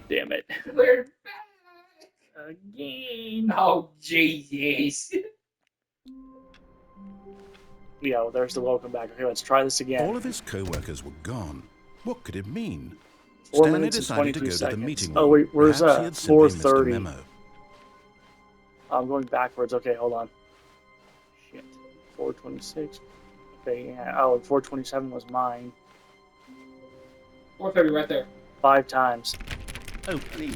damn it. We're back Again. Oh, Jesus. Yeah, well, there's the welcome back. Okay, let's try this again. All of his co-workers were gone. What could it mean? 4 Stanley minutes and decided to 22 go seconds. to the meeting room. Oh, wait, where's Perhaps he had simply missed a 4:30? memo. I'm going backwards. Okay, hold on. Shit. 4:26. Okay, yeah. Oh, and 4:27 was mine. 4:30 right there. 5 times. Oh, please.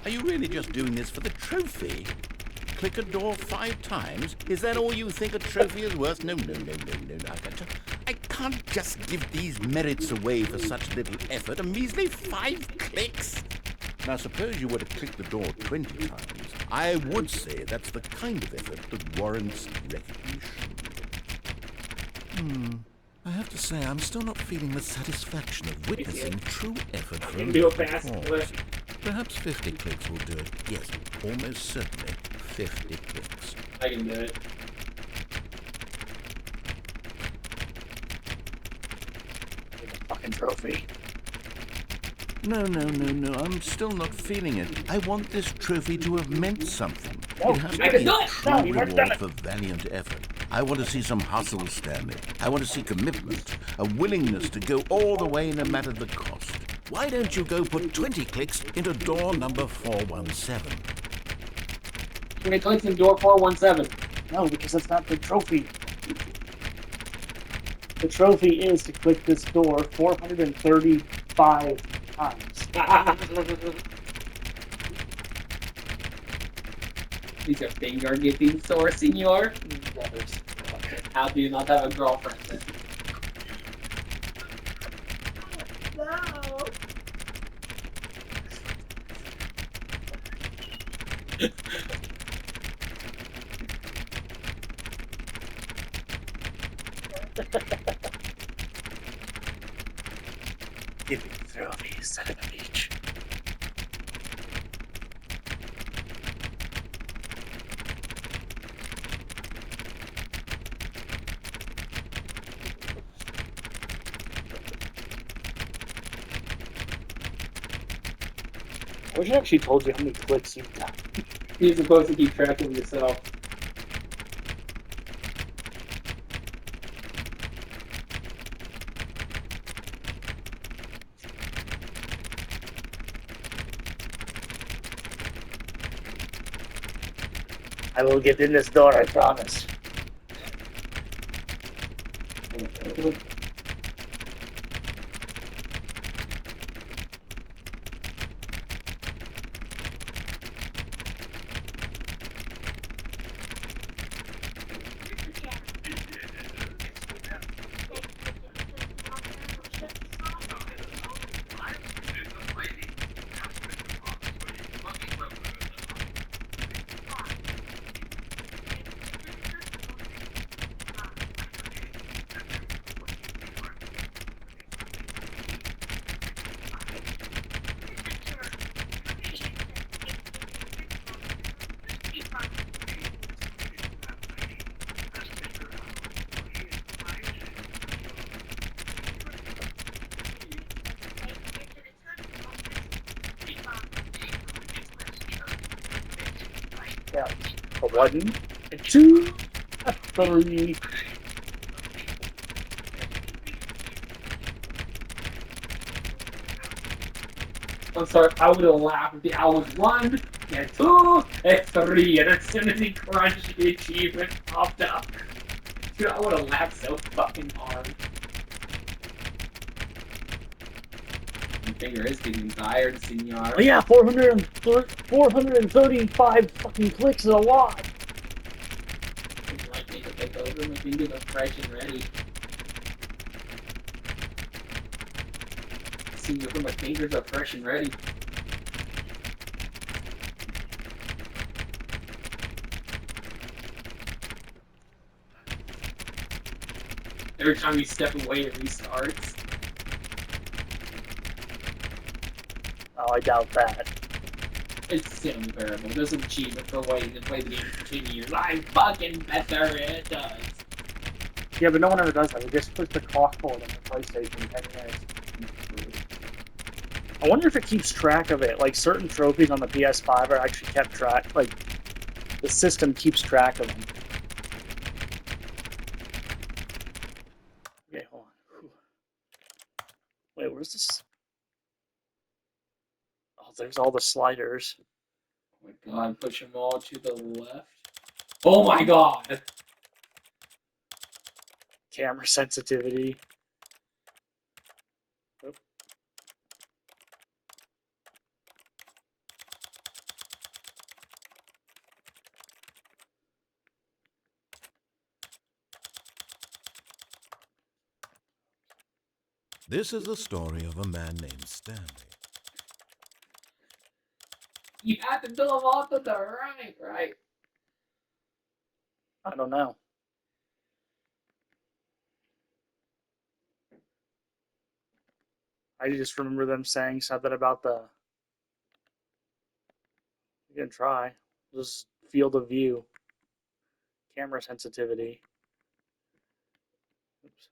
Are you really just doing this for the trophy? Click a door 5 times? Is that all you think a trophy is worth? No. I can't just give these merits away for such little effort. A measly 5 clicks. Now, suppose you were to click the door 20 times. I would say that's the kind of effort that warrants recognition. I have to say, I'm still not feeling the satisfaction of witnessing true effort I for can a do it little fast. cause. Perhaps 50 clicks will do it. Yes, almost certainly 50 clicks. I can do it. Fucking trophy. No, I'm still not feeling it. I want this trophy to have meant something. Oh, It has to I can be do a it! true No, you've already done reward for valiant effort. I want to see some hustle, Stanley. I want to see commitment, a willingness to go all the way no matter the cost. Why don't you go put 20 clicks into door number 417? 20 clicks in door 417. No, because that's not the trophy. The trophy is to click this door 435 times. These are finger gifting store, senor. How do you not have a girlfriend then? No. Give me the trophy, son of a bitch. I wish I actually told you how many clicks you've done. You're supposed to keep track of yourself. I will get in this door, I promise. Yeah, a 1, a 2, a 3. I'm sorry, I would have laughed if the I was 1, and 2, and 3, and as soon as he crunched the achievement popped up. Dude, I would have laughed so fucking hard. My finger is getting tired, senor. Oh yeah, 435 fucking clicks is a lot. Would you like me to take over? My fingers are fresh and ready. Senor, my fingers are fresh and ready. Every time you step away, it restarts. Oh, I doubt that. It's Stanley Parable. It doesn't cheat it for waiting to play the game for 10 years. I fucking bet there it does. Yeah, but no one ever does that. We just push the clock forward on the PlayStation 10 minutes. I wonder if it keeps track of it. Like certain trophies on the PS5 are actually kept track. Like the system keeps track of them. Okay, hold on. Whew. Wait, where's this? Oh, there's all the sliders. Oh my god, push them all to the left. Oh my god! Camera sensitivity. Oop. This is the story of a man named Stanley. You have to do them all to the right? I don't know. I just remember them saying something about the. You can try. Just field of view. Camera sensitivity. Oops.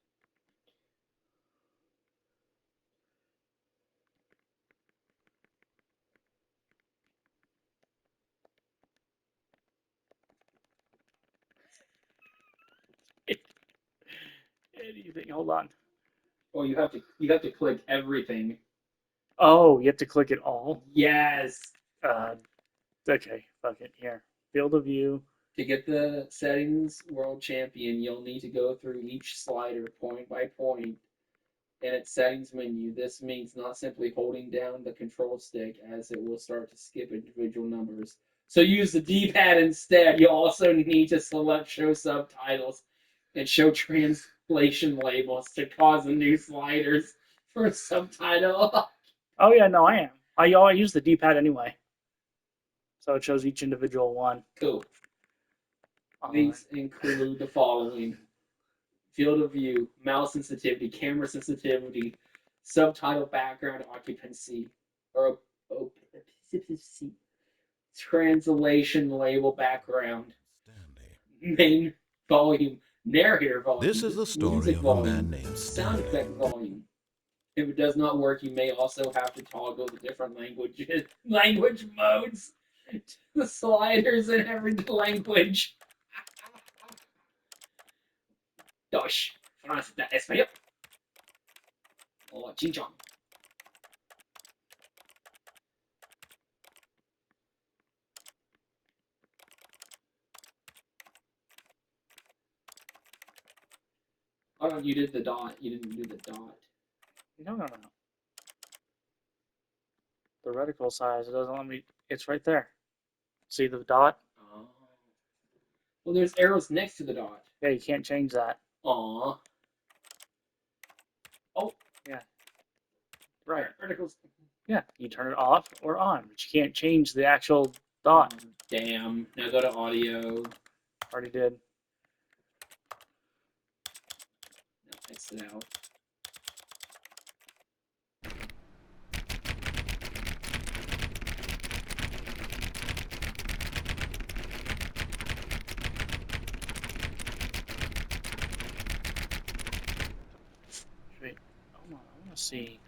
Anything. Hold on. Oh, you have to click everything. Oh, you have to click it all? Yes. Okay, fuck it. Here. Field of view. To get the settings world champion, you'll need to go through each slider point by point in its settings menu. This means not simply holding down the control stick, as it will start to skip individual numbers. So use the D-pad instead. You also need to select show subtitles and show translation labels to cause the new sliders for subtitle. Oh, yeah, no, I am. I use the D-pad anyway. So it shows each individual one. Cool. These include the following: field of view, mouse sensitivity, camera sensitivity, subtitle background occupancy, or translation label background, Stanley. main volume, narrator volume, This is the story music of a volume, man named sound Stanley. effect volume. If it does not work, you may also have to toggle the different language modes to the sliders in every language. Dos, francés, español. Oh, chinchón. Oh no, you did the dot. You didn't do the dot. No. The reticle size, it doesn't let me. It's right there. See the dot? Oh. Well, there's arrows next to the dot. Yeah, you can't change that. Aw. Oh. Yeah. Right. Reticles. Yeah, you turn it off or on, but you can't change the actual dot. Damn. Now go to audio. Already did. Now X it out. Wait, hold on, I want to see.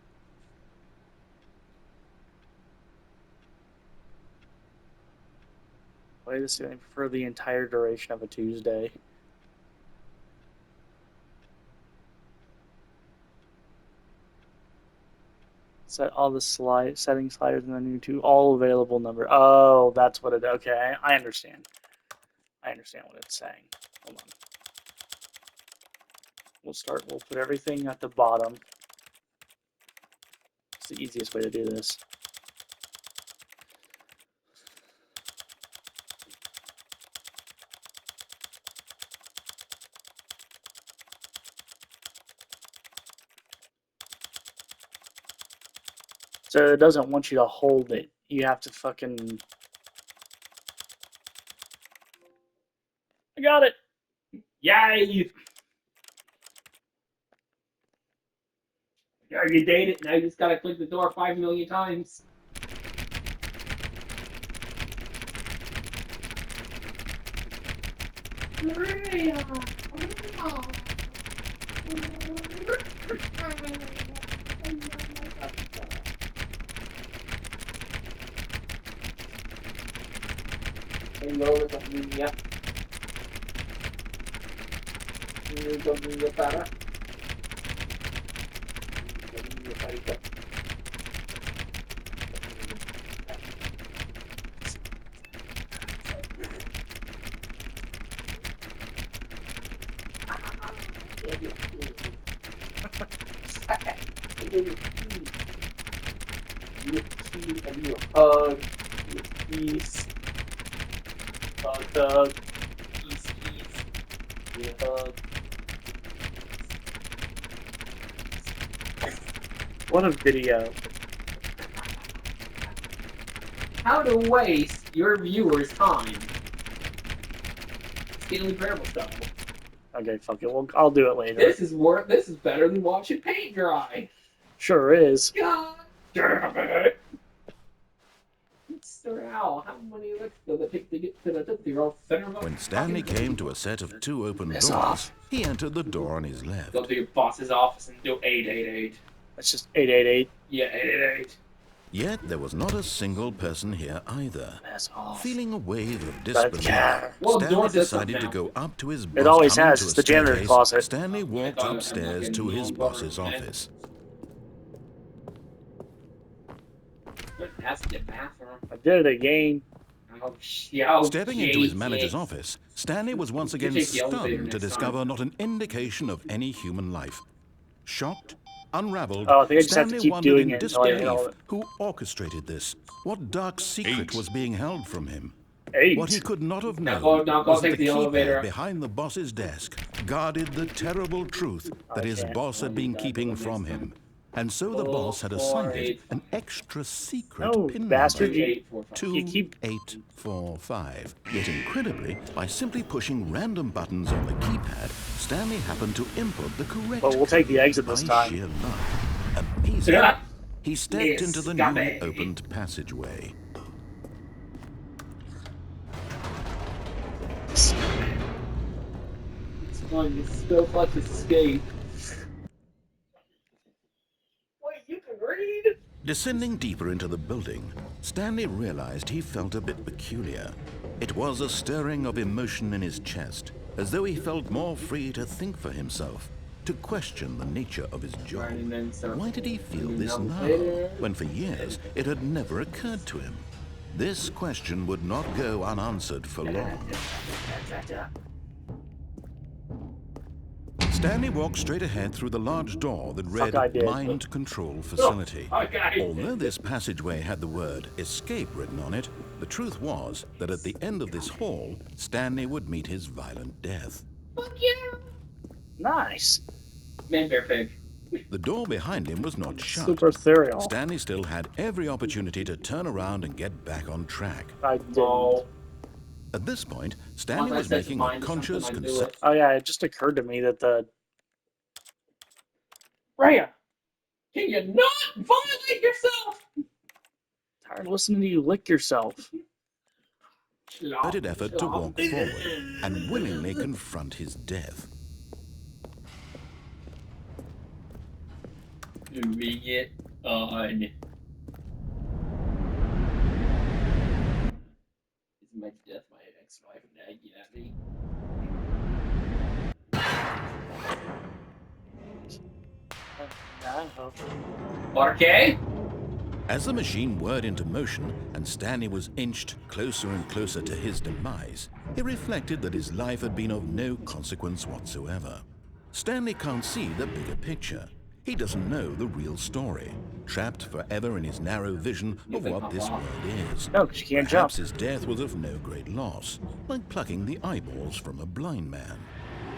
Play this game for the entire duration of a Tuesday. Set all the setting sliders in the new to all available number. Oh, that's what it. Okay, I understand. I understand what it's saying. Hold on. We'll put everything at the bottom. It's the easiest way to do this. So it doesn't want you to hold it. You have to fucking. I got it. Yay! Yeah, you did it. Now you just gotta click the door 5 million times. Hello, familia. Familia para. Familia parita. I need a hug. Peace. Hug. Peace. Give me a hug. What a video. How to waste your viewers' time. Stanley Parable style. Okay, fuck it. Well, I'll do it later. This is better than watching paint dry. Sure is. God damn it! Mr. Owl, how many licks does it take to get to the Tootsie Roll center of a When Stanley fucking came to a set of 2 open Piss doors, off. he entered the door on his left. Go to your boss's office and do 888. That's just 888. Yeah, 888. Yet there was not a single person here either. Piss off. Feeling a wave of That disbelief, car. Well, Stanley doors is decided to now. go up to his boss. It always coming has. to It's a the janitor's staircase. closet. Stanley walked upstairs to his boss's office. That's the bathroom. I did it again. Oh, yeah, Stepping into his manager's office, Stanley was once again take the elevator stunned to next discover not an indication of any human life. Shocked, unraveled, Oh, I think I just have to Stanley keep wondered doing in it until I hit all disbelief of it. who orchestrated this. What dark secret was being held from him? 8. What he could not have known Now go was that take the the elevator. keypad behind the boss's desk guarded the terrible truth that his Okay. boss had been keeping from him. And so the boss had assigned it an extra secret No, pin bastard. number. You keep- 2845. Yet incredibly, by simply pushing random buttons on the keypad, Stanley happened to input the correct But we'll take the exit by this time. sheer luck. Amazing. Yeah. He stepped Yes, into the got newly it. opened passageway. It's fun. You still like to escape. Wait, you can read? Descending deeper into the building, Stanley realized he felt a bit peculiar. It was a stirring of emotion in his chest, as though he felt more free to think for himself, to question the nature of his job. Why did he feel this now, when for years it had never occurred to him? This question would not go unanswered for long. Stanley walked straight ahead through the large door that read I did. Mind Control Facility. Okay. Although this passageway had the word escape written on it, the truth was that at the end of this hall, Stanley would meet his violent death. Fuck yeah. Nice. Man, bear pig. The door behind him was not shut. Super cereal. Stanley still had every opportunity to turn around and get back on track. I didn't. No. At this point, Stanley Once I was set making your a mind to conscious something, I do consent. it. Oh yeah, it just occurred to me that the Rhea, Can you not violate yourself? tired of listening to you lick yourself. Concerted effort to walk forward and willingly confront his death. Doing it on. Is my death my ex-wife nagging at me? Okay. As the machine whirred into motion and Stanley was inched closer and closer to his demise, he reflected that his life had been of no consequence whatsoever. Stanley can't see the bigger picture. He doesn't know the real story, trapped forever in his narrow vision of what this world is. No, because you can't Perhaps jump. his death was of no great loss, like plucking the eyeballs from a blind man.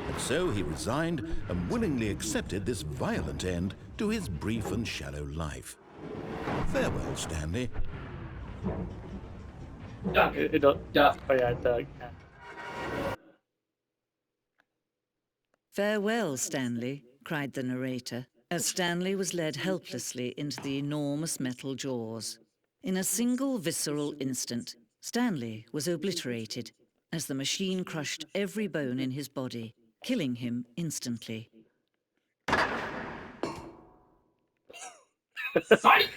And so he resigned and willingly accepted this violent end to his brief and shallow life. Farewell, Stanley. Duck. Oh Duck. yeah, Doug. "Farewell, Stanley," cried the narrator, as Stanley was led helplessly into the enormous metal jaws. In a single visceral instant, Stanley was obliterated as the machine crushed every bone in his body, killing him instantly. Psych!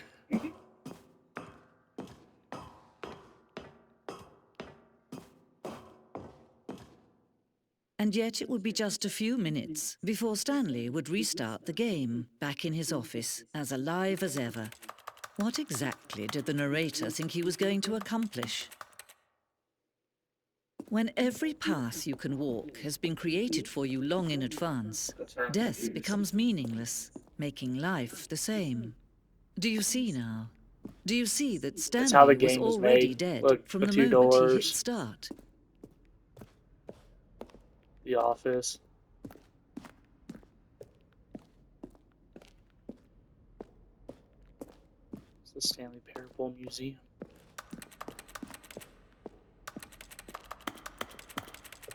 And yet it would be just a few minutes before Stanley would restart the game, back in his office, as alive as ever. What exactly did the narrator think he was going to accomplish? When every path you can walk has been created for you long in advance, death becomes meaningless, making life the same. Do you see now? Do you see that That's how the Stanley was game was already made. dead Look, from the the two moment he hit doors. start? The office. It's the Stanley Parable Museum.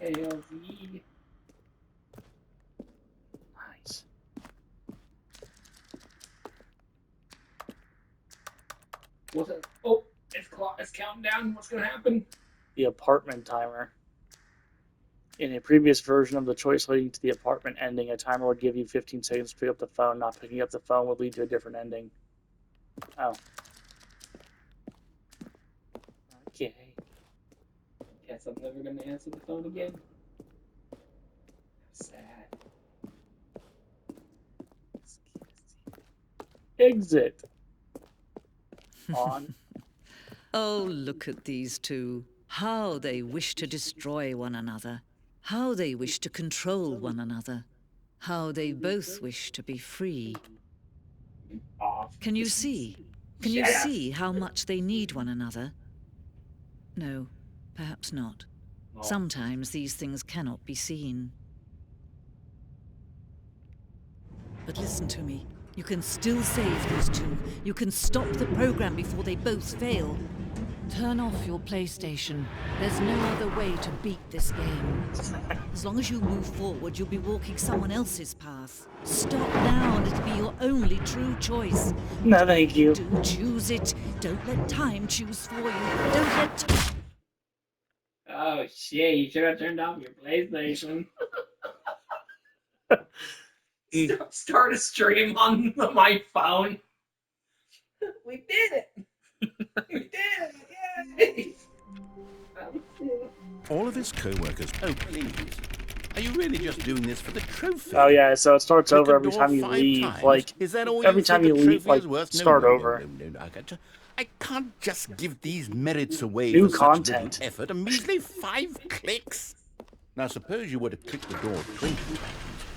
ALZ. Nice. What's it? Oh, it's counting down. What's gonna happen? The apartment timer. In a previous version of the choice leading to the apartment ending, a timer would give you 15 seconds to pick up the phone. Not picking up the phone would lead to a different ending. Oh. Okay. Guess I'm never gonna answer the phone again. Sad. Exit. On. Oh, look at these two. How they wish to destroy one another. How they wish to control one another. How they both wish to be free. Off. Can you see? Can you see how much they need one another? No, perhaps not. Sometimes these things cannot be seen. But listen to me. You can still save these two. You can stop the program before they both fail. Turn off your PlayStation. There's no other way to beat this game. As long as you move forward, you'll be walking someone else's path. Stop now and it'll be your only true choice. No, thank you. Do choose it. Don't let time choose for you. Don't let... Oh shit, you should have turned off your PlayStation. Start a stream on my phone. We did it! We did it! Yay! All of his co-workers. Oh, please. Are you really just doing this for the trophy? Oh yeah, so it starts Click over the every door time you 5 leave. times. Like, Is that all every you time think you a leave, trophy is like, worth? start over. No, I can't just give these merits away New for content. such little effort. A measly 5 clicks. Now, suppose you were to click the door 20 times.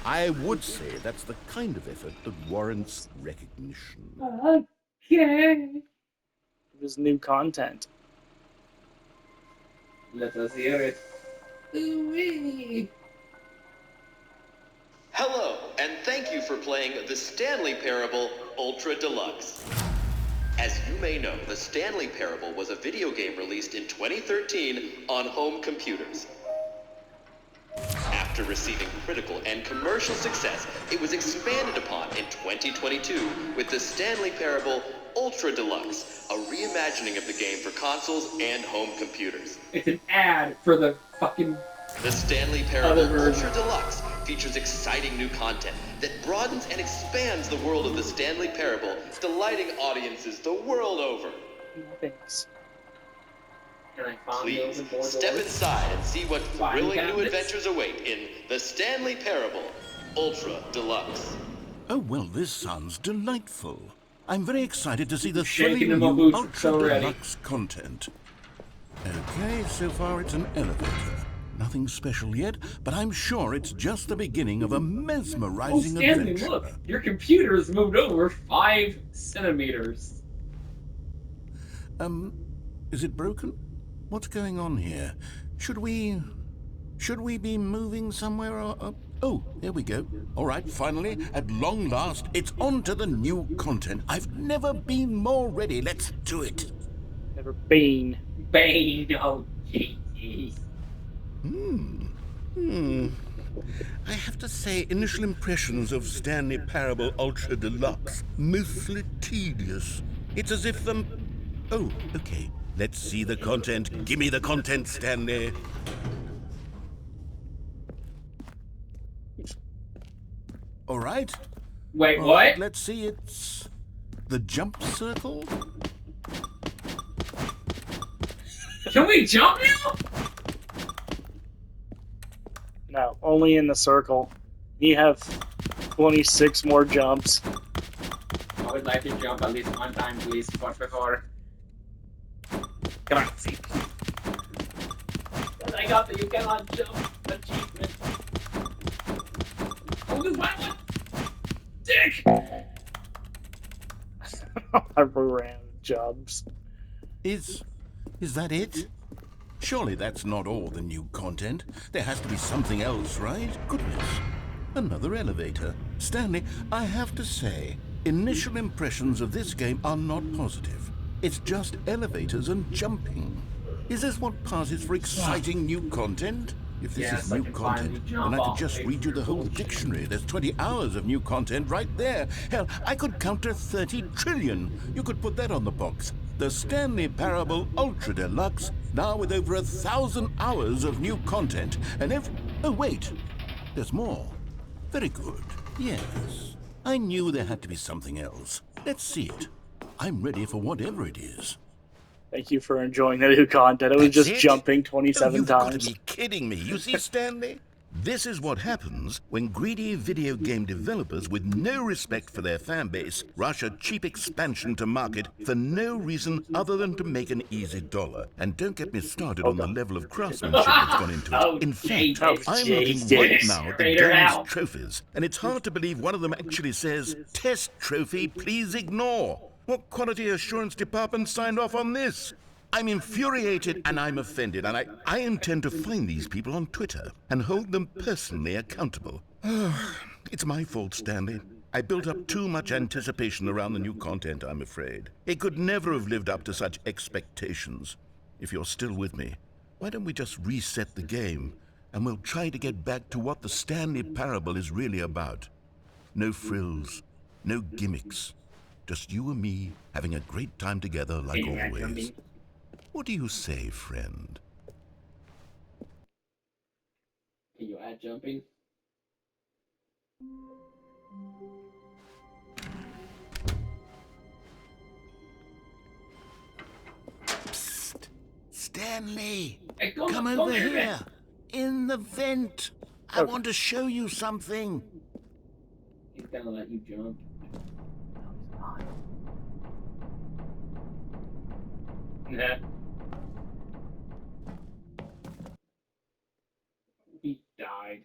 I would say that's the kind of effort that warrants recognition. Okay. There's new content. Let us hear it. Ooh-wee. Hello, and thank you for playing the Stanley Parable Ultra Deluxe. As you may know, the Stanley Parable was a video game released in 2013 on home computers. After receiving critical and commercial success, it was expanded upon in 2022 with the Stanley Parable Ultra Deluxe, a reimagining of the game for consoles and home computers. It's an ad for the fucking... The Stanley Parable Ultra Deluxe features exciting new content that broadens and expands the world of the Stanley Parable, delighting audiences the world over. Thanks. And I found Please, the more step doors. inside and see what Fine thrilling new cabinets. adventures await in the Stanley Parable Ultra Deluxe. Oh, well, this sounds delightful. I'm very excited to see the Shaking thrilling in my new boots, so Ultra ready. Deluxe content. Okay, so far it's an elevator. Nothing special yet, but I'm sure it's just the beginning of a Oh, mesmerizing Stanley, adventure. look! Your computer has moved over 5 centimeters. Is it broken? What's going on here? Should we be moving somewhere or... Oh, there we go. All right, finally, at long last, it's on to the new content. I've never been more ready. Let's do it. Never been. Bane, oh jeez. I have to say, initial impressions of Stanley Parable Ultra Deluxe, mostly tedious. It's as if, Oh, okay. Let's see the content. Give me the content, Stanley. All right. Wait, All what? right, let's see. It's the jump circle. Can we jump now? No. only in the circle. You have 26 more jumps. I would like to jump at least one time, please, por favor. Come on, see. I got the you cannot jump achievement. Oh, this one! Dick! I ran jumps. Is that it? Surely that's not all the new content. There has to be something else, right? Goodness. Another elevator. Stanley, I have to say, initial impressions of this game are not positive. It's just elevators and jumping. Is this what passes for exciting new content? If this is new content, then I could just read you the whole dictionary. There's 20 hours of new content right there. Hell, I could count to 30 trillion. You could put that on the box. The Stanley Parable Ultra Deluxe, now with over 1,000 hours of new content. And oh wait, there's more. Very good. Yes. I knew there had to be something else. Let's see it. I'm ready for whatever it is. Thank you for enjoying the new content. It was That's just it? jumping 27 You've times. got to be kidding me. You see, Stanley? This is what happens when greedy video game developers with no respect for their fan base rush a cheap expansion to market for no reason other than to make an easy dollar. And don't get me started on the level of craftsmanship that's gone into it. In fact, I'm looking right now at the game's trophies, and it's hard to believe one of them actually says, "Test trophy, please ignore." What quality assurance department signed off on this? I'm infuriated and I'm offended, and I intend to find these people on Twitter and hold them personally accountable. It's my fault, Stanley. I built up too much anticipation around the new content, I'm afraid. It could never have lived up to such expectations. If you're still with me, why don't we just reset the game and we'll try to get back to what the Stanley Parable is really about. No frills, no gimmicks. Just you and me having a great time together like always. What do you say, friend? Can you add jumping? Psst! Stanley! Hey, Come over here! In the vent! I want to show you something! He's gonna let you jump. Nah. He died.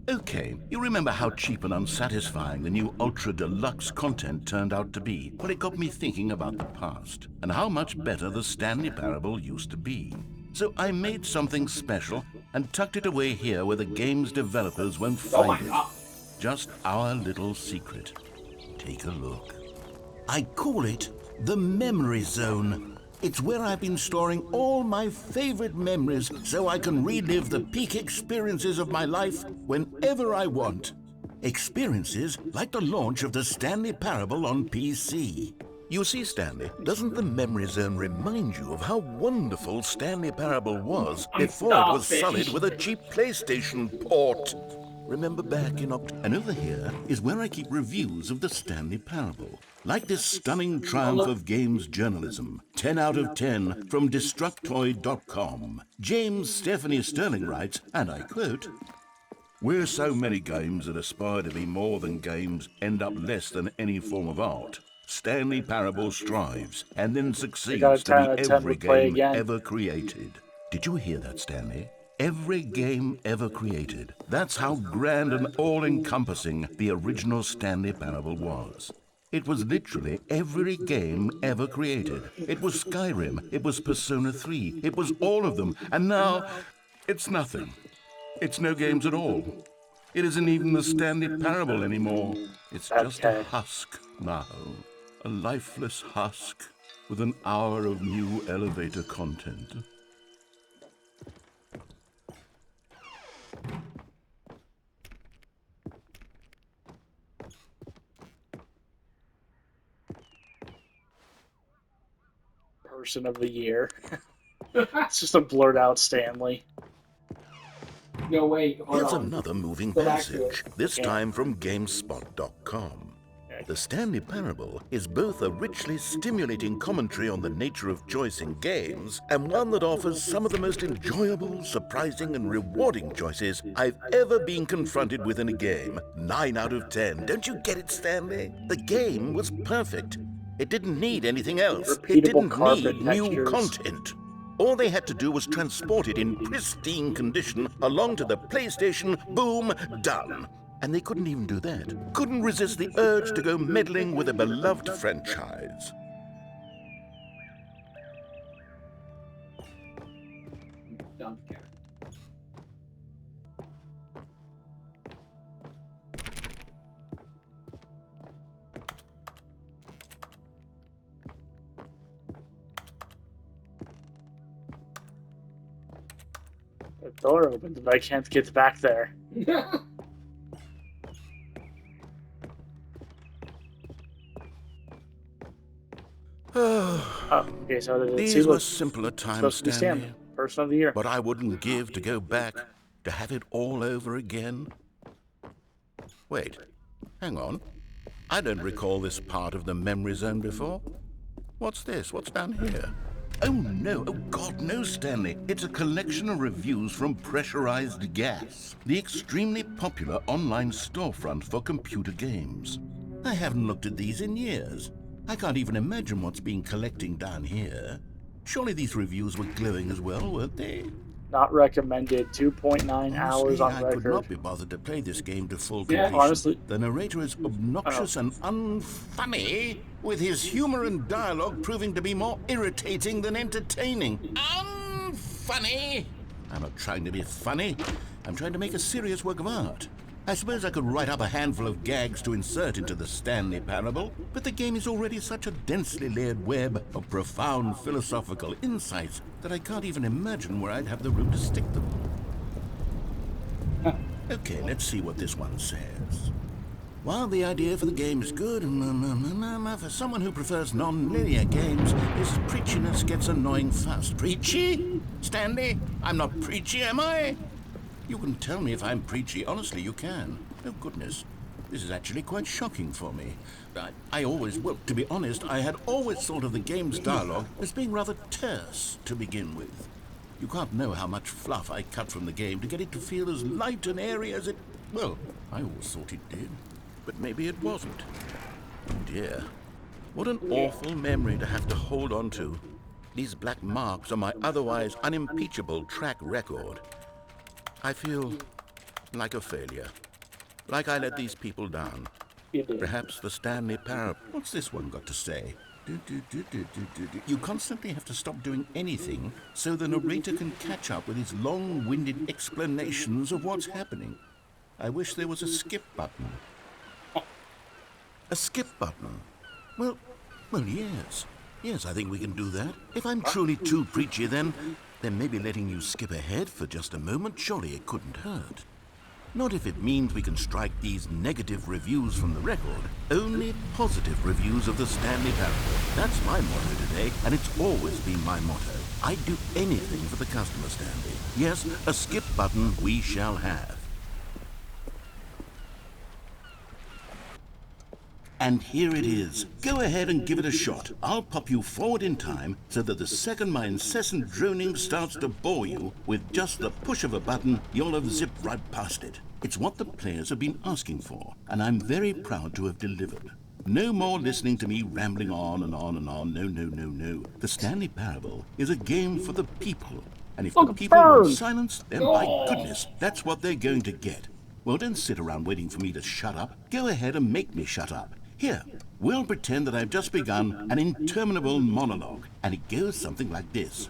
Okay, you remember how cheap and unsatisfying the new Ultra Deluxe content turned out to be? Well, it got me thinking about the past, and how much better the Stanley Parable used to be. So I made something special and tucked it away here where the game's developers won't find it. Just our little secret. Take a look. I call it the Memory Zone. It's where I've been storing all my favorite memories so I can relive the peak experiences of my life whenever I want. Experiences like the launch of the Stanley Parable on PC. You see, Stanley, doesn't the Memory Zone remind you of how wonderful Stanley Parable was before it was sullied with a cheap PlayStation port? Remember back in October? And over here is where I keep reviews of the Stanley Parable. Like this stunning triumph of games journalism. 10 out of 10 from Destructoid.com. James Stephanie Sterling writes, and I quote, "Where so many games that aspire to be more than games end up less than any form of art, Stanley Parable strives and then succeeds to be every game ever created." Did you hear that, Stanley? Every game ever created. That's how grand and all-encompassing the original Stanley Parable was. It was literally every game ever created. It was Skyrim, it was Persona 3, it was all of them, and now it's nothing. It's no games at all. It isn't even the Stanley Parable anymore. It's just a husk now. A lifeless husk with an hour of new elevator content. Person of the year. It's just a blurred out Stanley. No, wait, hold Here's on. another moving Go back to passage, this time from GameSpot.com. Yeah, The Stanley Parable is both a richly stimulating commentary on the nature of choice in games and one that offers some of the most enjoyable, surprising, and rewarding choices I've ever been confronted with in a game. 9 out of 10. Don't you get it, Stanley? The game was perfect. It didn't need anything else. It Repeatable didn't carpet need new textures. content. All they had to do was transport it in pristine condition along to the PlayStation. Boom, done. And they couldn't even do that. Couldn't resist the urge to go meddling with a beloved franchise. Jump scare. The door opens, but I can't get back there. Oh, okay, so These were simpler times, supposed to be Stanley. Stanley, person of the year. But I wouldn't give to go back, to have it all over again. Wait, hang on. I don't recall this part of the memory zone before. What's this? What's down here? Oh no, oh God, no, Stanley. It's a collection of reviews from Pressurized Gas, the extremely popular online storefront for computer games. I haven't looked at these in years. I can't even imagine what's been collecting down here. Surely these reviews were glowing as well, weren't they? Not recommended. 2.9 hours Honestly, on I record. could not be bothered to play this game to full Yeah, completion. honestly. The narrator is obnoxious and unfunny, with his humor and dialogue proving to be more irritating than entertaining. Unfunny? I'm not trying to be funny. I'm trying to make a serious work of art. I suppose I could write up a handful of gags to insert into the Stanley Parable, but the game is already such a densely layered web of profound philosophical insights that I can't even imagine where I'd have the room to stick them. Okay, let's see what this one says. While the idea for the game is good, for someone who prefers non-linear games, this preachiness gets annoying fast. Preachy? Stanley? I'm not preachy, am I? You can tell me if I'm preachy. Honestly, you can. Oh, goodness. This is actually quite shocking for me. Well, to be honest, I had always thought of the game's dialogue as being rather terse to begin with. You can't know how much fluff I cut from the game to get it to feel as light and airy as it... Well, I always thought it did. But maybe it wasn't. Oh, dear. What an awful memory to have to hold on to. These black marks are my otherwise unimpeachable track record. I feel like a failure. Like I let these people down. Perhaps the Stanley Parable. What's this one got to say? You constantly have to stop doing anything so the narrator can catch up with his long-winded explanations of what's happening. I wish there was a skip button. A skip button? Well, yes. Yes, I think we can do that. If I'm truly too preachy, then maybe letting you skip ahead for just a moment, surely it couldn't hurt. Not if it means we can strike these negative reviews from the record. Only positive reviews of the Stanley Parable. That's my motto today, and it's always been my motto. I'd do anything for the customer, Stanley. Yes, a skip button we shall have. And here it is. Go ahead and give it a shot. I'll pop you forward in time so that the second my incessant droning starts to bore you, with just the push of a button, you'll have zipped right past it. It's what the players have been asking for, and I'm very proud to have delivered. No more listening to me rambling on and on and on. No. The Stanley Parable is a game for the people. And if the people want silence, then by goodness, that's what they're going to get. Well, don't sit around waiting for me to shut up. Go ahead and make me shut up. Here, we'll pretend that I've just begun an interminable monologue, and it goes something like this.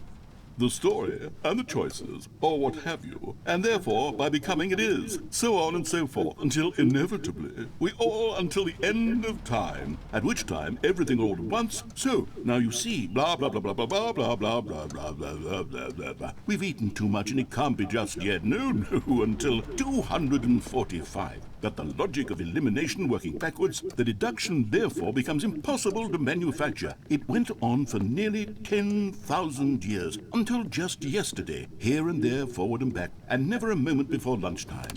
The story and the choices, or what have you, and therefore by becoming it is, so on and so forth, until inevitably we all until the end of time, at which time everything all at once. So now you see, blah blah blah blah blah blah blah blah blah blah blah blah blah blah blah. We've eaten too much and it can't be just yet. No, until 245. That the logic of elimination working backwards, the deduction therefore becomes impossible to manufacture. It went on for nearly 10,000 years, until just yesterday, here and there, forward and back, and never a moment before lunchtime.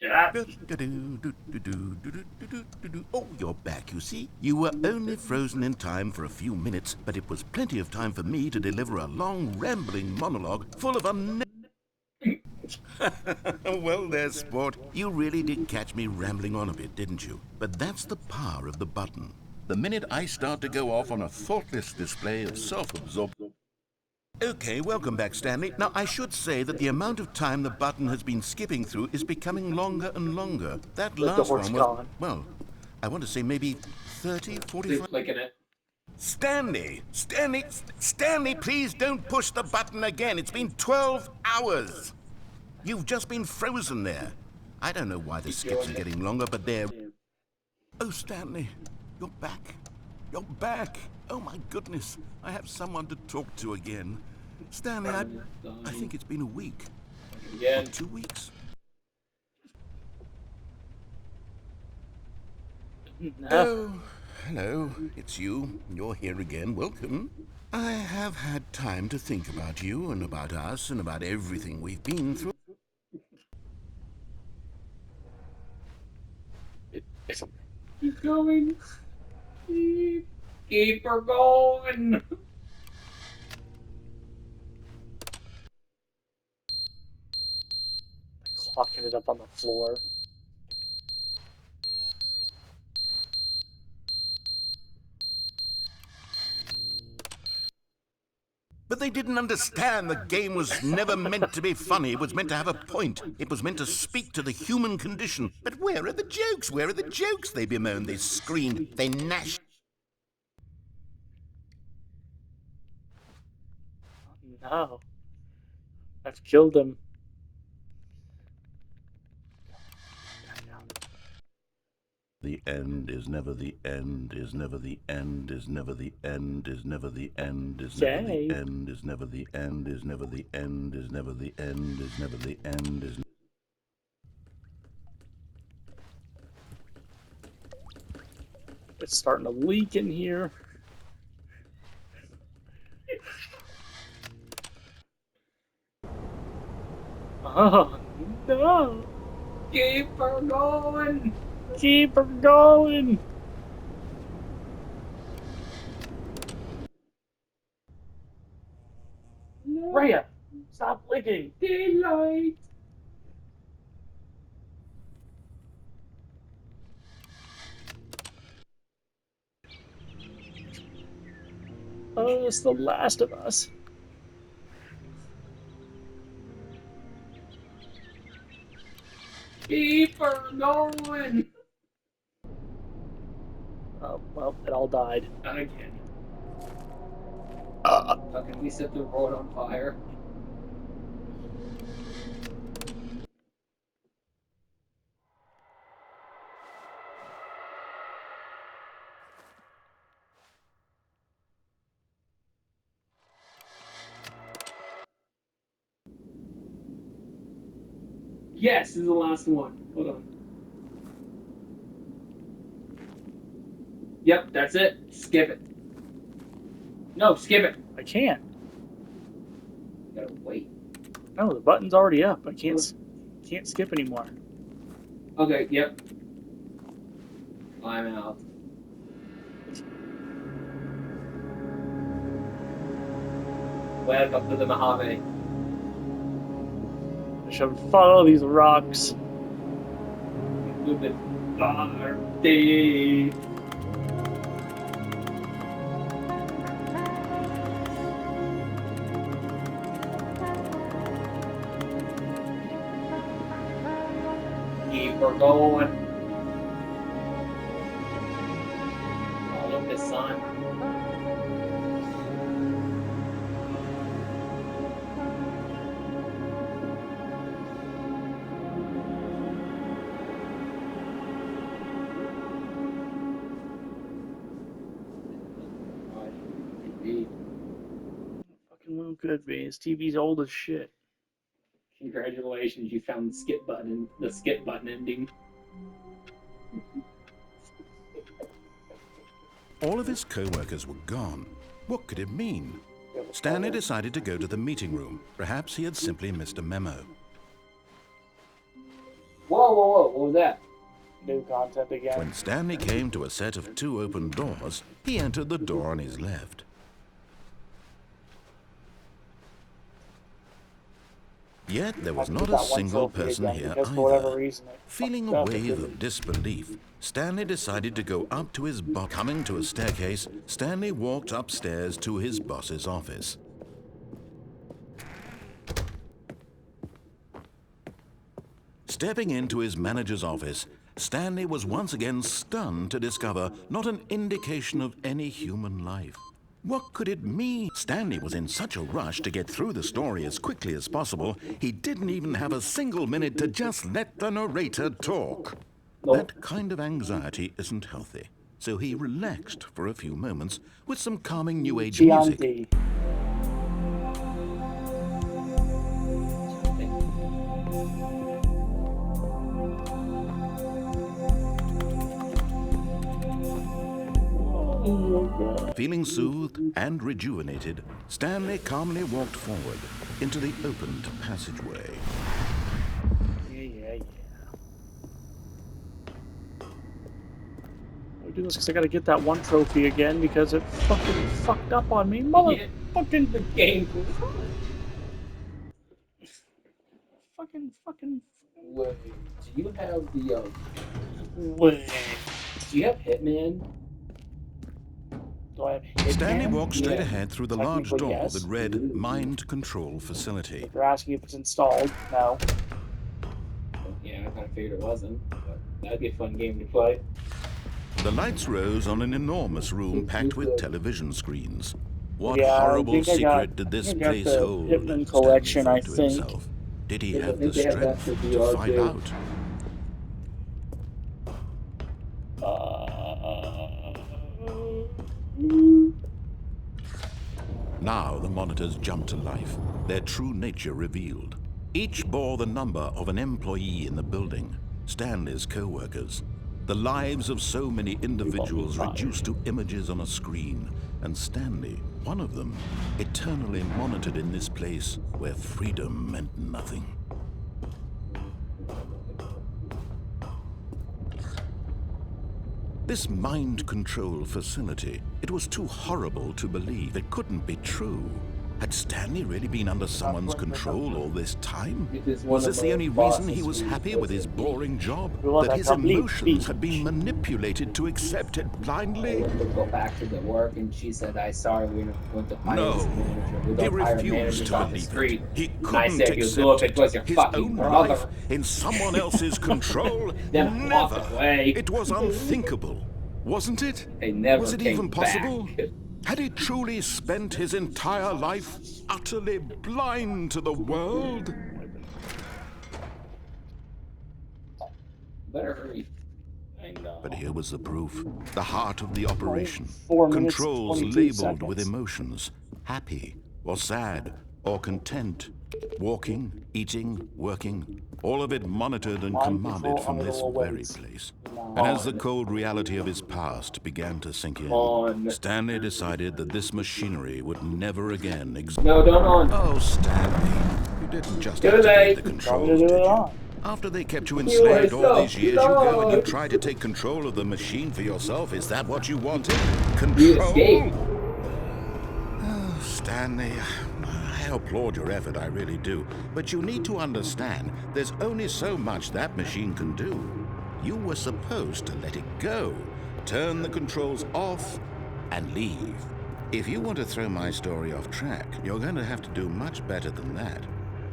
Yeah. Oh, you're back, you see. You were only frozen in time for a few minutes, but it was plenty of time for me to deliver a long, rambling monologue full of Well, there, sport. You really did catch me rambling on a bit, didn't you? But that's the power of the button. The minute I start to go off on a thoughtless display of self-absorption... Okay, welcome back, Stanley. Now, I should say that the amount of time the button has been skipping through is becoming longer and longer. That The last door's one was, gone. well, I want to say maybe 30, Keep 45... clicking it. Stanley, please don't push the button again. It's been 12 hours. You've just been frozen there. I don't know why the Keep skips are doing it. getting longer, but they're... Oh, Stanley, you're back. You're back. Oh, my goodness. I have someone to talk to again. Stanley, I think it's been a week. Or Again. 2 weeks. No. Oh, hello. It's you. You're here again. Welcome. I have had time to think about you and about us and about everything we've been through. Keep going. Keep her going. Clocking it up on the floor. But they didn't understand the game was never meant to be funny. It was meant to have a point. It was meant to speak to the human condition. But where are the jokes? Where are the jokes? They bemoaned, they screamed, they gnashed. No. I've killed him. The end is never the end, is never the end, is never the end, is never the end, is never Yay. the end, is never the end, is never the end, is never the end, is never the end, is... It's starting to leak in here. Oh, no. Keep her going. Keep her going. No. Rhea, stop licking. Daylight. Oh, it's the last of us. Keep her going. Oh, well, it all died. Not again. Okay, we set the road on fire. Yes, this is the last one. Hold on. Yep, that's it. Skip it. No, skip it. I can't. Gotta wait. No, the button's already up. I can't skip anymore. Okay, yep. I'm out. Welcome to the Mojave. I should follow these rocks. To the party. Keep her going. Follow the sun. Fucking well could be. His TV's old as shit. Congratulations, you found the skip button ending. All of his co-workers were gone. What could it mean? Stanley decided to go to the meeting room. Perhaps he had simply missed a memo. Whoa, what was that? New content again. When Stanley came to a set of 2 open doors, he entered the door on his left. Yet there was not a single person here either. Feeling a wave of disbelief, Stanley decided to go up to his boss. Coming to a staircase, Stanley walked upstairs to his boss's office. Stepping into his manager's office, Stanley was once again stunned to discover not an indication of any human life. What could it mean? Stanley was in such a rush to get through the story as quickly as possible, he didn't even have a single minute to just let the narrator talk. That kind of anxiety isn't healthy, so he relaxed for a few moments with some calming New Age music. Chianti. Feeling soothed and rejuvenated, Stanley calmly walked forward into the opened passageway. Yeah. I do this because I gotta get that one trophy again because it fucking fucked up on me. Motherfucking The game. fucking. Wait, do you have the Wait. do you have Hitman? Do I have Hitman? Stanley walked straight Yeah. ahead through the large Technically, door yes. that read Mind Control Facility. You're asking if it's installed? No. Yeah, I kind of figured it wasn't, but that'd be a fun game to play. The lights rose on an enormous room packed with television screens. What Yeah, I horrible think I secret got- did this I got place the hold? Hitman Stanley collection, thought I to think. himself. Did he Yeah, I have the think they have that strength for to VR find too. out? Now the monitors jumped to life, their true nature revealed. Each bore the number of an employee in the building, Stanley's co-workers. The lives of so many individuals reduced to images on a screen, and Stanley, one of them, eternally monitored in this place where freedom meant nothing. This mind control facility, it was too horrible to believe. It couldn't be true. Had Stanley really been under someone's control all this time? Was this the only reason he was happy with his boring job? That his emotions had been manipulated to accept it blindly? To go back to the work, and she said, "I sorry, we went to hire No, this manager. We he don't hire refused managers to off the believe street." it. He And I couldn't said, "You do accept it because you're his fucking own brother." life in someone else's control. Then walked Never. away. It was unthinkable, wasn't it? They never Was it came even possible? back. Had he truly spent his entire life utterly blind to the world? Better hurry. I know. But here was the proof. The heart of the operation. 4 minutes, Controls 22 labeled with seconds. emotions. Happy, or sad, or content. Walking, eating, working. All of it monitored and Mind commanded control from under this the very weights. place. Come And as the on. cold reality of his past began to sink in, on. Stanley decided that this machinery would never again exist. No, don't on. Oh, Stanley, you didn't just Too activate late. the Tell me controls, to do did it you? on. After they kept you You enslaved are all so these years, you go and you dumb. try to take control of the machine for yourself. Is that what you wanted? You Control? escaped. Oh, Stanley, I applaud your effort, I really do. But you need to understand, there's only so much that machine can do. You were supposed to let it go, turn the controls off, and leave. If you want to throw my story off track, you're going to have to do much better than that.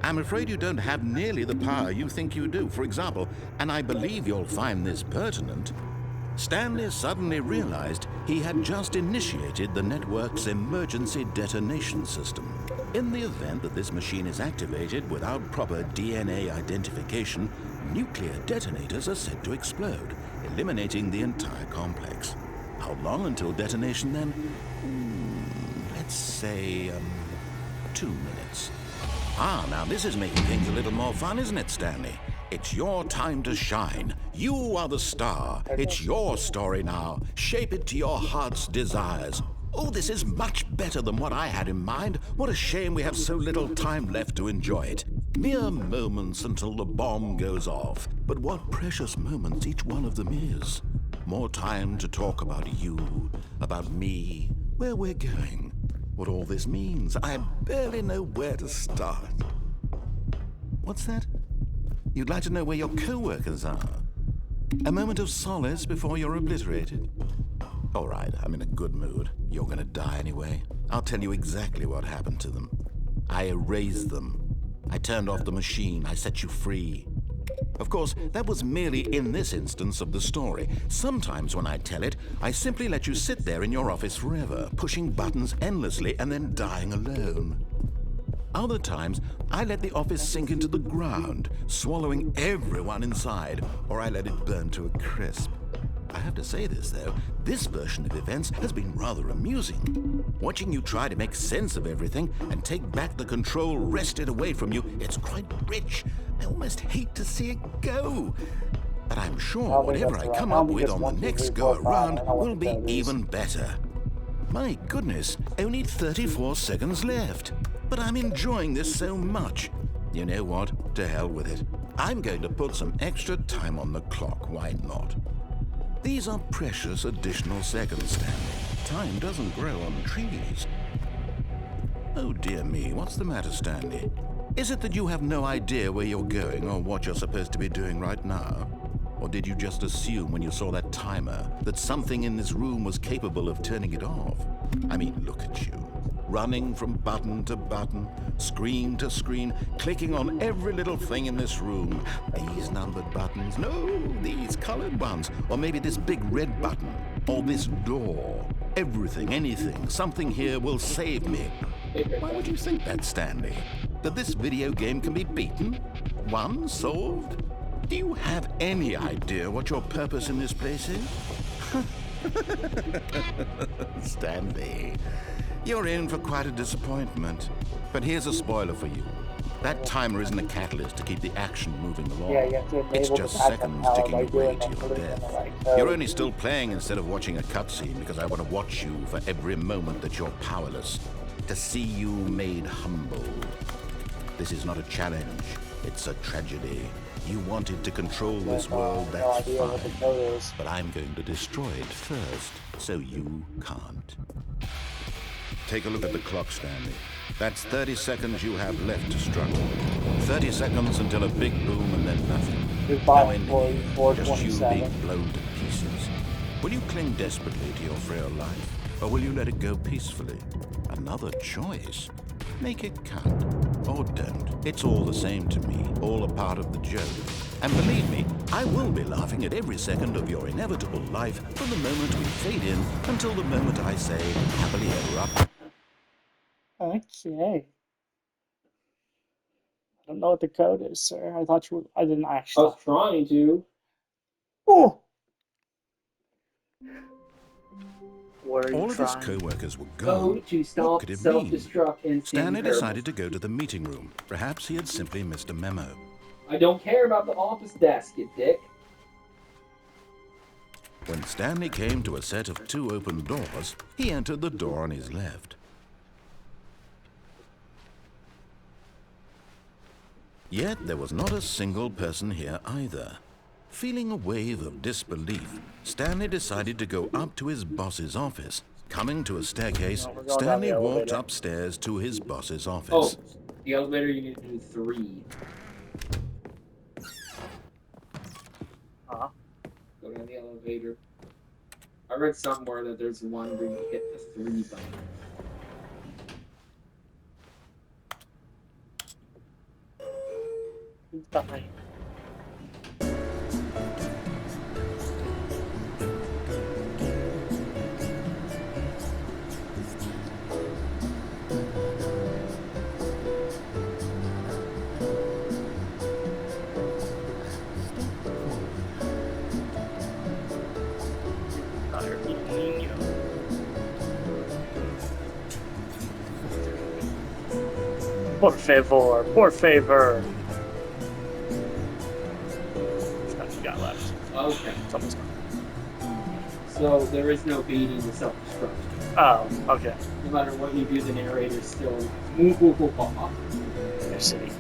I'm afraid you don't have nearly the power you think you do. For example, and I believe you'll find this pertinent, Stanley suddenly realized he had just initiated the network's emergency detonation system. In the event that this machine is activated without proper DNA identification, nuclear detonators are said to explode, eliminating the entire complex. How long until detonation then? Let's say, 2 minutes. Ah, now this is making things a little more fun, isn't it, Stanley? It's your time to shine. You are the star. It's your story now. Shape it to your heart's desires. Oh, this is much better than what I had in mind. What a shame we have so little time left to enjoy it. Mere moments until the bomb goes off. But what precious moments each one of them is. More time to talk about you, about me, where we're going, what all this means. I barely know where to start. What's that? You'd like to know where your co-workers are? A moment of solace before you're obliterated? All right, I'm in a good mood. You're gonna die anyway. I'll tell you exactly what happened to them. I erased them. I turned off the machine. I set you free. Of course, that was merely in this instance of the story. Sometimes when I tell it, I simply let you sit there in your office forever, pushing buttons endlessly and then dying alone. Other times, I let the office sink into the ground, swallowing everyone inside, or I let it burn to a crisp. I have to say this, though, this version of events has been rather amusing. Watching you try to make sense of everything and take back the control wrested away from you, it's quite rich. I almost hate to see it go. But I'm sure whatever I come up with on the next go-around will be even better. My goodness, only 34 seconds left. But I'm enjoying this so much. You know what? To hell with it. I'm going to put some extra time on the clock. Why not? These are precious additional seconds, Stanley. Time doesn't grow on trees. Oh dear me, what's the matter, Stanley? Is it that you have no idea where you're going or what you're supposed to be doing right now? Or did you just assume when you saw that timer that something in this room was capable of turning it off? I mean, look at you. Running from button to button, screen to screen, clicking on every little thing in this room. These numbered buttons, no, these colored ones. Or maybe this big red button, or this door. Everything, anything, something here will save me. Why would you think that, Stanley? That this video game can be beaten? Won? Solved? Do you have any idea what your purpose in this place is? Stanley, you're in for quite a disappointment. But here's a spoiler for you. That timer isn't a catalyst to keep the action moving along. Yeah, you have to enable It's the just backup seconds power ticking by away doing to and your putting in the death. right code. You're only still playing instead of watching a cutscene because I want to watch you for every moment that you're powerless. To see you made humble. This is not a challenge. It's a tragedy. You wanted to control this world, No that's idea what the fine. code is. But I'm going to destroy it first, so you can't. Take a look at the clock, Stanley. That's 30 seconds you have left to struggle. 30 seconds until a big boom and then nothing. Goodbye, No ending, employee just you 427. being blown to pieces. Will you cling desperately to your frail life, or will you let it go peacefully? Another choice. Make it count, or don't. It's all the same to me, all a part of the joke. And believe me, I will be laughing at every second of your inevitable life from the moment we fade in until the moment I say, happily ever after. Okay. I don't know what the code is, sir. I thought you were. I didn't I actually. was trying to. Oh! What are you All of his trying? co-workers were Go gone. to What stop could it mean? self-destruct and Stanley Parable. decided to go to the meeting room. Perhaps he had simply missed a memo. I don't care about the office desk, you dick. When Stanley came to a set of 2 open doors, he entered the door on his left. Yet there was not a single person here either. Feeling a wave of disbelief, Stanley decided to go up to his boss's office. Coming to a staircase, No, we're going down Stanley the walked elevator. upstairs to his boss's Oh, office. the elevator you need to do 3. Huh? Go down the elevator. I read somewhere that there's one where you hit the 3 button. Bye. Por favor, por favor. How much you got left? Okay, It's almost gone. so there is no beating the self-destruct. Oh, okay. No matter what you do, the narrator still move off. Your city.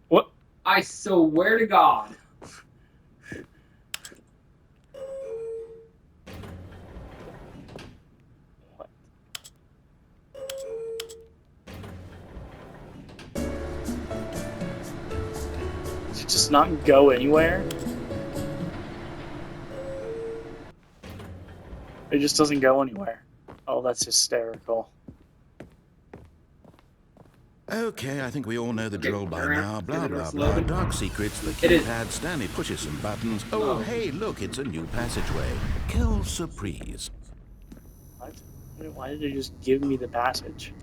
What? I swear to God. What? Does it just not go anywhere? It just doesn't go anywhere. Oh, that's hysterical. Okay, I think we all know the drill by now. Blah, Is it blah, a blah. slogan? Dark secrets, the It is. keypad, Stanley pushes some buttons. Oh, Oh. hey, look, it's a new passageway. Kill surprise. What? Why did it just give me the passage?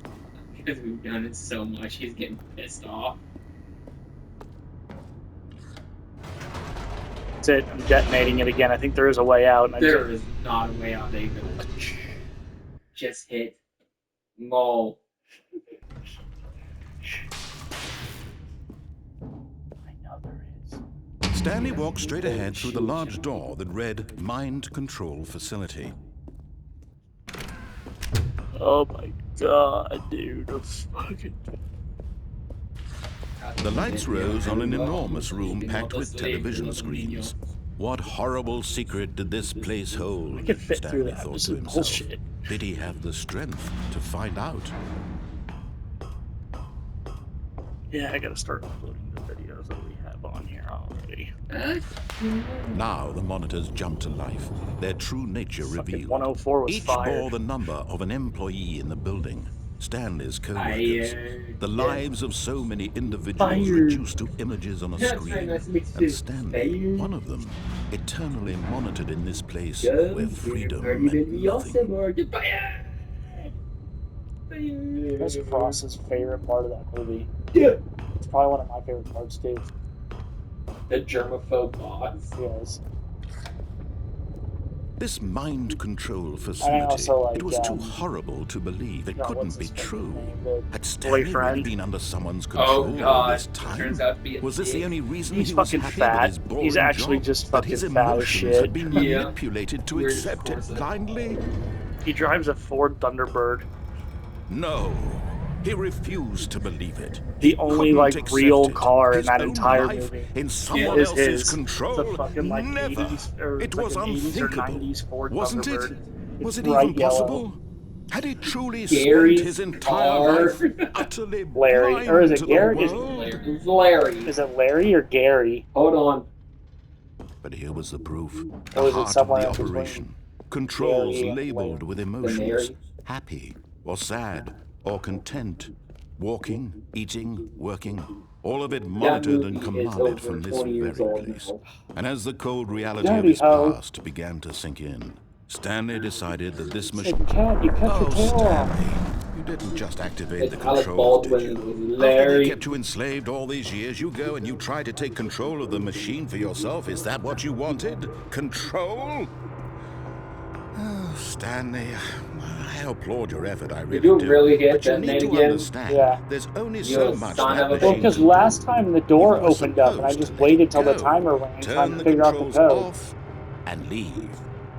Because we've done it so much, he's getting pissed off. That's it. I'm detonating it again. I think there is a way out. And There is not a way out, David. Just hit. No. I know there is. Stanley walked straight ahead through the large door that read Mind Control Facility. Oh my god, dude. I'm fucking... The lights rose on an enormous room packed with television screens. What horrible secret did this place hold? I can fit through Stanley that. thought This to is himself. bullshit. Did he have the strength to find out? Yeah, I gotta start uploading the videos that we have on here already. Now the monitors jumped to life, their true nature Fucking revealed. 104 was Each fired. bore the number of an employee in the building. Stanley's co-workers. The lives of so many individuals Fired. reduced to images on a That's screen. very nice to meet you And too. Stanley, Fired. one of them, eternally monitored in this place Good. where freedom You're meant gonna be nothing. awesome or goodbye. That's Frost's favorite part of that movie. Yeah. It's probably one of my favorite parts too. The germaphobe boss. Yes. This mind control facility, also like, it was too horrible to believe. It God, couldn't what's be his fucking true. name? The Had Stanley really boyfriend. been under someone's Oh control all God. this time? Turns out to be a Was this the dick. only reason He's he was fucking happy fat. with his boring He's actually job? just That his fucking fat as emotions shit. had been Yeah. manipulated to Weird accept it person. blindly? He drives a Ford Thunderbird. No. He refused to believe it. The He only couldn't like accept real it. car in His that own entire life movie in someone is else's his. control. It's a fucking like Never. 80s or It like was an 80s or unthinkable. 90s Ford Wasn't Thunderbird. it? It's Was it bright even yellow. possible? Had he truly Gary's spent his entire car. life utterly Larry, blind or is it to Gary? the Is it world? It's Larry. Is it Larry or Gary? Hold on. But here was the proof. The Or is it heart of somewhere the in between operation. Controls Gary and labeled Larry? with Larry. emotions. Happy or sad or content. Walking, eating, working. All of it monitored and movie is commanded over from this 20 years very old place. now. And as the cold reality of Dirty his hoe. past began to sink in, Stanley decided that this Said, machine... Cat, you cut your Oh, tail off. Stanley, you didn't just activate It's the Alec controls, did Baldwin. you? It was After Larry. they kept you enslaved all these years, you go and you try to take control of the machine for yourself. Is that what you wanted? Control? Oh, Stanley, I applaud your effort, I really you do. really hit But you that need man to again? understand, Yeah. there's only You so a much son that of a machine Well, because can last do. time the door You were opened up and I supposed just to let waited it till the go. timer ran trying Turn to the figure out the controls code. off and leave.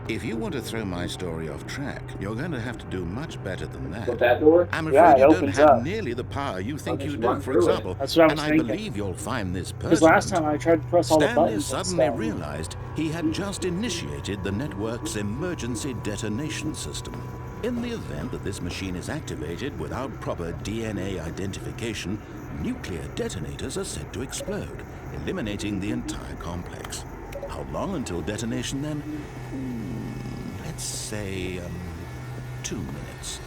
If you want to throw my story off track, you're going to have to do much better than that. With that door? I'm Yeah, afraid it you don't opens have up. nearly the power you think just you run do, for through it. example. That's what I was and I thinking. believe you'll find this Because last pertinent. time I tried to press all the Stanley buttons and suddenly stuff. realized he had just initiated the network's emergency detonation system. In the event that this machine is activated without proper DNA identification, nuclear detonators are set to explode, eliminating the entire complex. How long until detonation then? Let's say, 2 minutes.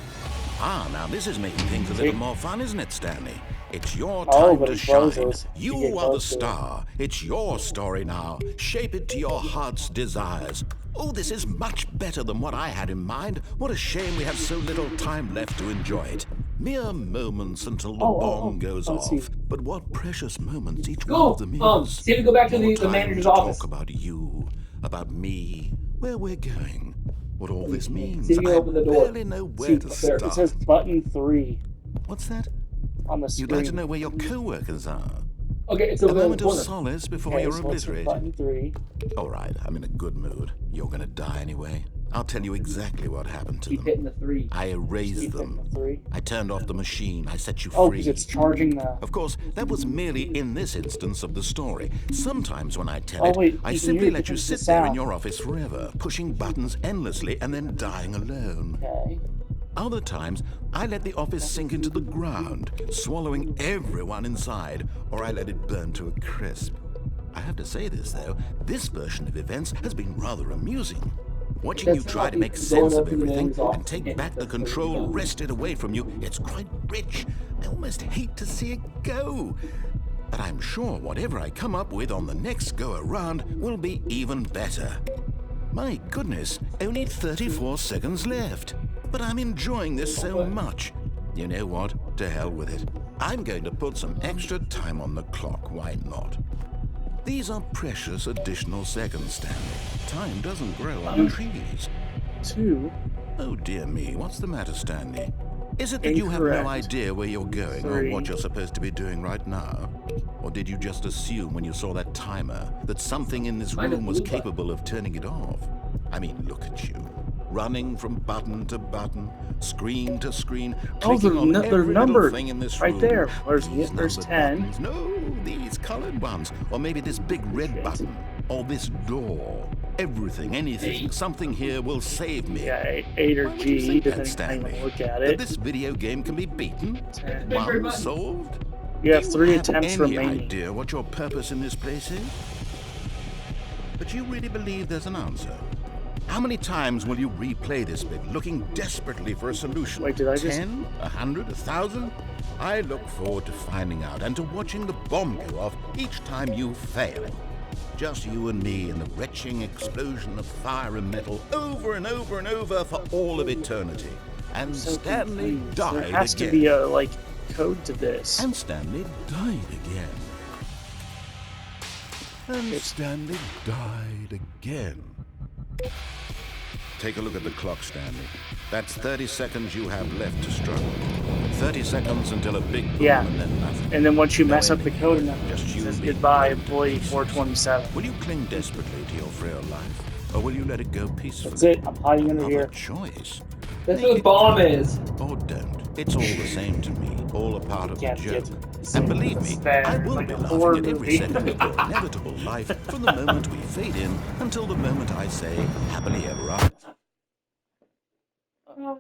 Ah, now this is making things a little more fun, isn't it, Stanley? It's your Oh, time but to he shine. closes. You get You are the close to it. star. It's your story now. Shape it to your heart's desires. Oh, this is much better than what I had in mind. What a shame we have so little time left to enjoy it. Mere moments until the Oh, bomb goes let's see. off. But what precious moments each one Go. of them is. See if we go back to More the time manager's to office. talk about you, about me, where we're going, what all this See means. if you can I open the door. barely know See, where to up there. It start. says button 3 What's that? on the You'd like to screen. know where your co-workers are? Okay, it's A over there in moment the of corner. solace before Okay, you're so it says obliterated. button 3. All right, I'm in a good mood. You're gonna die anyway. I'll tell you exactly what happened to Keep them. hitting the 3. I erased Keep hitting them. the 3. I turned off the machine. I set you Oh, free. because it's charging the. Of course, that was merely in this instance of the story. Sometimes when I tell Oh, it, wait, I you can simply hear it let you because of the sit there in sound. your office forever, pushing buttons endlessly and then dying alone. Okay. Other times, I let the office sink into the ground, swallowing everyone inside, or I let it burn to a crisp. I have to say this, though, this version of events has been rather amusing. Watching you That's try to make going sense of up in the everything name's office and take again. back the That's what control we've done. wrested away from you, it's quite rich. I almost hate to see it go. But I'm sure whatever I come up with on the next go-around will be even better. My goodness, only 34 seconds left. But I'm enjoying this so much. You know what? To hell with it. I'm going to put some extra time on the clock, why not? These are precious additional seconds, Stanley. Time doesn't grow on trees. 2. Oh dear me, what's the matter, Stanley? Is it that you have no Incorrect. idea where you're going or 3. what you're supposed to be doing right now? Or did you just assume when you saw that timer that something in this Mine is room was blue button. capable of turning it off? I mean, look at you. Running from button to button, screen to screen, Oh, clicking on they're every little numbered thing in this right room. there. There's These numbered 10. buttons. No, these colored ones. Or maybe this big red Shit. button. Or this door. Everything, anything, something here will save me. Yeah, 8 or Why would you G, think that, depending on how you Stanley? look at That it. this video game can be beaten? 10. Big red One button. solved? You have Do 3 have attempts any remaining. idea what your purpose in this place is? But you really believe there's an answer? How many times will you replay this bit, looking desperately for a solution? Wait, did I just- 10? 100? 1,000? I look forward to finding out and to watching the bomb go off each time you fail. Just you and me in the retching explosion of fire and metal over and over and over for all of eternity. And So Stanley confused. died There has again. to be a code to this. And Stanley died again. And It's- Stanley died again. Take a look at the clock, Stanley. That's 30 seconds you have left to struggle. 30 seconds until a big boom Yeah. and then nothing. And then once you No mess up the ending. code, and then Just it you says being goodbye, blown to employee pieces. 427. Will you cling desperately to your frail life? Or will you let it go peacefully? That's it. I'm hiding under Another here. choice. That's Make where the it bomb count. is. Or don't. It's all the same to me. All a part of the Can't joke. get And believe me, fair. I will Like be a laughing horror at every movie. second of your inevitable life from the moment we fade in until the moment I say happily ever after. Oh,